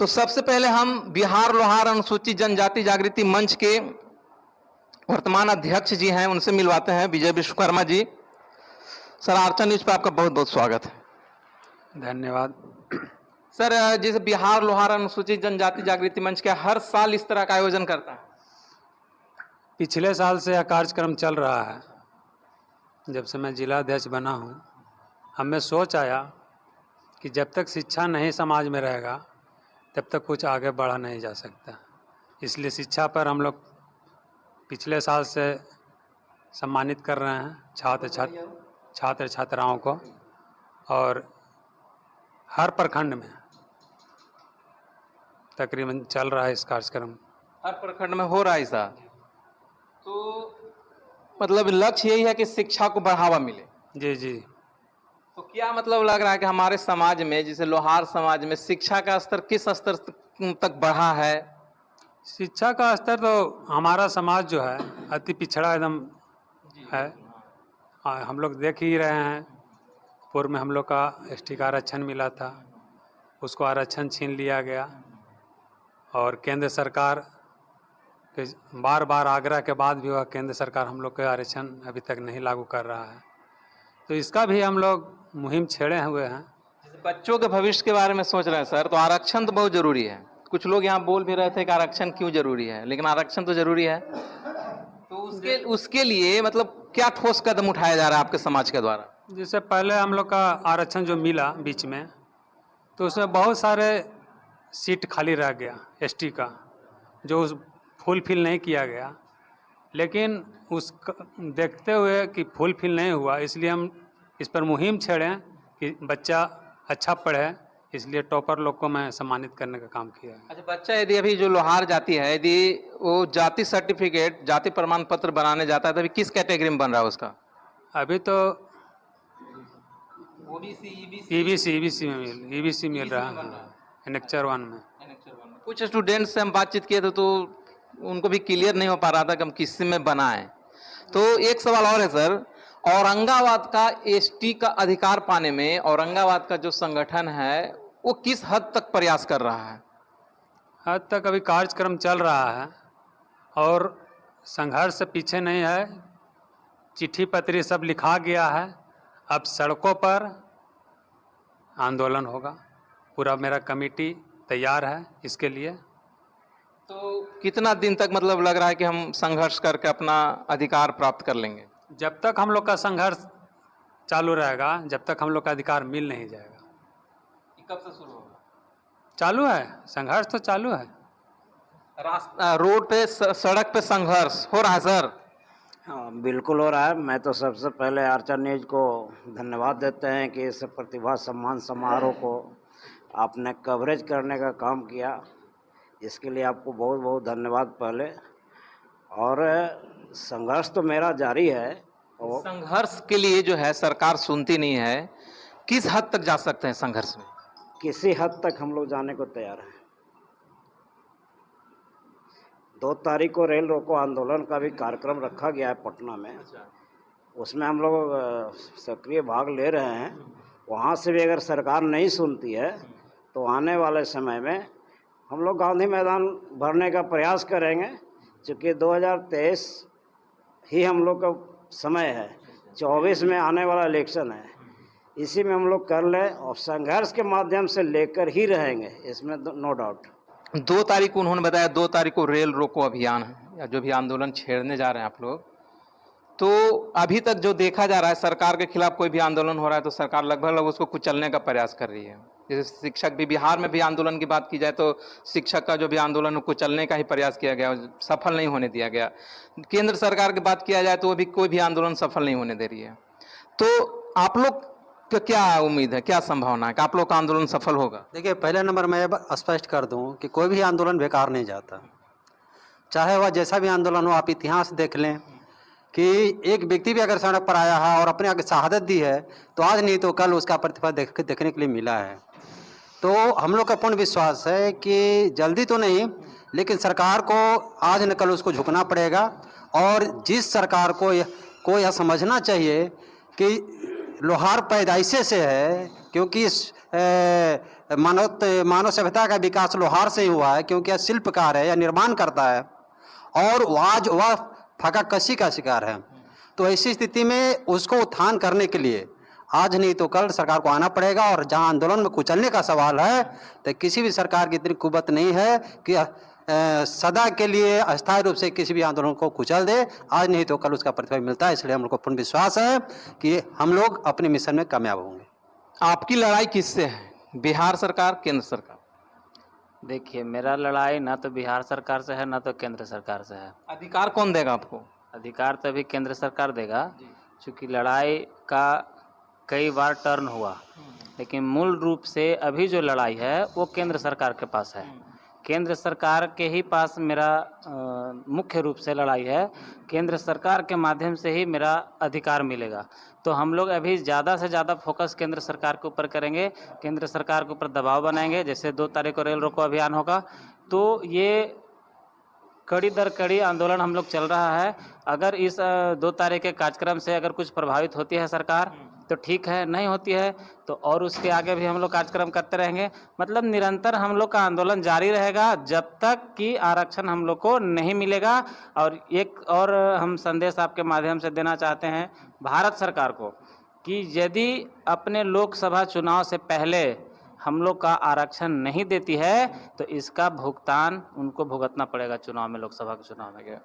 तो सबसे पहले हम बिहार लोहार अनुसूचित जनजाति जागृति मंच के वर्तमान अध्यक्ष जी हैं, उनसे मिलवाते हैं। विजय विश्वकर्मा जी। सर, आर्चा न्यूज पे आपका बहुत बहुत स्वागत है। धन्यवाद। सर, जैसे बिहार लोहार अनुसूचित जनजाति जागृति मंच क्या हर साल इस तरह का आयोजन करता है? पिछले साल से यह कार्यक्रम चल रहा है। जब से मैं जिला अध्यक्ष बना हूँ, हमें सोच आया कि जब तक शिक्षा नहीं समाज में रहेगा तब तक कुछ आगे बढ़ा नहीं जा सकता। इसलिए शिक्षा पर हम लोग पिछले साल से सम्मानित कर रहे हैं छात्र छात्राओं को, और हर प्रखंड में तकरीबन चल रहा है इस कार्यक्रम। हर प्रखंड में हो रहा है ऐसा? तो मतलब लक्ष्य यही है कि शिक्षा को बढ़ावा मिले। जी जी। तो क्या मतलब लग रहा है कि हमारे समाज में, जैसे लोहार समाज में, शिक्षा का स्तर किस स्तर तक बढ़ा है? शिक्षा का स्तर तो हमारा समाज जो है अति पिछड़ा एकदम है। हम लोग देख ही रहे हैं, पूर्व में हम लोग का एसटी का आरक्षण मिला था, उसको आरक्षण छीन लिया गया, और केंद्र सरकार के बार बार आग्रह के बाद भी वह केंद्र सरकार हम लोग के आरक्षण अभी तक नहीं लागू कर रहा है। तो इसका भी हम लोग मुहिम छेड़े हुए हैं। जैसे बच्चों के भविष्य के बारे में सोच रहे हैं सर, तो आरक्षण तो बहुत जरूरी है। कुछ लोग यहाँ बोल भी रहे थे कि आरक्षण क्यों जरूरी है, लेकिन आरक्षण तो जरूरी है। तो उसके लिए मतलब क्या ठोस कदम उठाया जा रहा है आपके समाज के द्वारा? जैसे पहले हम लोग का आरक्षण जो मिला बीच में, तो उसमें बहुत सारे सीट खाली रह गया एसटी का, जो फुलफिल नहीं किया गया। लेकिन उस देखते हुए कि फुलफिल नहीं हुआ, इसलिए हम इस पर मुहिम छेड़ें कि बच्चा अच्छा पढ़े, इसलिए टॉपर लोग को मैं सम्मानित करने का काम किया है। अच्छा, बच्चा यदि अभी जो लोहार जाति है, यदि वो जाति सर्टिफिकेट, जाति प्रमाण पत्र बनाने जाता है, तो अभी किस कैटेगरी में बन रहा है उसका? अभी तो ईबीसी ईबीसी मिल रहा है, एनेक्चर 1 में। कुछ स्टूडेंट से हम बातचीत किए थे, तो उनको भी क्लियर नहीं हो पा रहा था कि हम किस में बनाएं। तो एक सवाल और है सर, औरंगाबाद का एसटी का अधिकार पाने में औरंगाबाद का जो संगठन है वो किस हद तक प्रयास कर रहा है? हद तक अभी कार्यक्रम चल रहा है और संघर्ष से पीछे नहीं है। चिट्ठी पत्री सब लिखा गया है, अब सड़कों पर आंदोलन होगा। पूरा मेरा कमेटी तैयार है इसके लिए। तो कितना दिन तक मतलब लग रहा है कि हम संघर्ष करके अपना अधिकार प्राप्त कर लेंगे? जब तक हम लोग का संघर्ष चालू रहेगा, जब तक हम लोग का अधिकार मिल नहीं जाएगा। कब से शुरू होगा? चालू है संघर्ष, तो चालू है। रास्ता रोड पे सड़क पे संघर्ष हो रहा है सर? हाँ, बिल्कुल हो रहा है। मैं तो सबसे पहले आर्चा न्यूज को धन्यवाद देते हैं कि इस प्रतिभा सम्मान समारोह को आपने कवरेज करने का काम किया। इसके लिए आपको बहुत बहुत धन्यवाद पहले। और संघर्ष तो मेरा जारी है। और संघर्ष के लिए जो है सरकार सुनती नहीं है। किस हद तक जा सकते हैं संघर्ष में? किसी हद तक हम लोग जाने को तैयार हैं। 2 तारीख को रेल रोको आंदोलन का भी कार्यक्रम रखा गया है पटना में। उसमें हम लोग सक्रिय भाग ले रहे हैं। वहाँ से भी अगर सरकार नहीं सुनती है तो आने वाले समय में हम लोग गांधी मैदान भरने का प्रयास करेंगे। चूँकि 2023 ही हम लोग का समय है, 24 में आने वाला इलेक्शन है, इसी में हम लोग कर लें और संघर्ष के माध्यम से लेकर ही रहेंगे, इसमें नो डाउट। 2 तारीख को उन्होंने बताया 2 तारीख को रेल रोको अभियान है, या जो भी आंदोलन छेड़ने जा रहे हैं आप लोग। तो अभी तक जो देखा जा रहा है, सरकार के खिलाफ कोई भी आंदोलन हो रहा है तो सरकार लगभग उसको कुचलने का प्रयास कर रही है। जैसे शिक्षक भी, बिहार में भी आंदोलन की बात की जाए तो शिक्षक का जो भी आंदोलन है कुचलने का ही प्रयास किया गया, सफल नहीं होने दिया गया। केंद्र सरकार की बात किया जाए तो अभी कोई भी आंदोलन सफल नहीं होने दे रही है। तो आप लोग तो क्या उम्मीद है, क्या संभावना है कि आप लोग का आंदोलन सफल होगा? देखिए, पहले नंबर मैं स्पष्ट कर दूं कि कोई भी आंदोलन बेकार नहीं जाता। चाहे वह जैसा भी आंदोलन हो, आप इतिहास देख लें कि एक व्यक्ति भी अगर सड़क पर आया है और अपने आगे शहादत दी है तो आज नहीं तो कल उसका प्रतिफल देखने के लिए मिला है। तो हम लोग का पूर्ण विश्वास है कि जल्दी तो नहीं, लेकिन सरकार को आज न कल उसको झुकना पड़ेगा। और जिस सरकार को यह समझना चाहिए कि लोहार पैदाइशे से है, क्योंकि मानव सभ्यता का विकास लोहार से ही हुआ है, क्योंकि यह शिल्पकार है या निर्माण करता है, और आज वह फकाकशी का शिकार है। तो ऐसी स्थिति में उसको उत्थान करने के लिए आज नहीं तो कल सरकार को आना पड़ेगा। और जहां आंदोलन में कुचलने का सवाल है, तो किसी भी सरकार की इतनी कुवत नहीं है कि सदा के लिए अस्थायी रूप से किसी भी आंदोलन को कुचल दे। आज नहीं तो कल उसका प्रतिफल मिलता है। इसलिए हम लोग को पूर्ण विश्वास है कि हम लोग अपने मिशन में कामयाब होंगे। आपकी लड़ाई किससे है, बिहार सरकार, केंद्र सरकार? देखिए, मेरा लड़ाई ना तो बिहार सरकार से है ना तो केंद्र सरकार से है। अधिकार कौन देगा आपको? अधिकार तो अभी केंद्र सरकार देगा, क्योंकि लड़ाई का कई बार टर्न हुआ, लेकिन मूल रूप से अभी जो लड़ाई है वो केंद्र सरकार के पास है। केंद्र सरकार के ही पास मेरा मुख्य रूप से लड़ाई है। केंद्र सरकार के माध्यम से ही मेरा अधिकार मिलेगा। तो हम लोग अभी ज़्यादा से ज़्यादा फोकस केंद्र सरकार के ऊपर करेंगे, केंद्र सरकार के ऊपर दबाव बनाएंगे। जैसे 2 तारीख को रेल रोको अभियान होगा, तो ये कड़ी दर कड़ी आंदोलन हम लोग चल रहा है। अगर इस 2 तारीख के कार्यक्रम से अगर कुछ प्रभावित होती है सरकार तो ठीक है, नहीं होती है तो और उसके आगे भी हम लोग कार्यक्रम करते रहेंगे। मतलब निरंतर हम लोग का आंदोलन जारी रहेगा जब तक कि आरक्षण हम लोग को नहीं मिलेगा। और एक और हम संदेश आपके माध्यम से देना चाहते हैं भारत सरकार को कि यदि अपने लोकसभा चुनाव से पहले हम लोग का आरक्षण नहीं देती है तो इसका भुगतान उनको भुगतना पड़ेगा चुनाव में, लोकसभा के चुनाव में।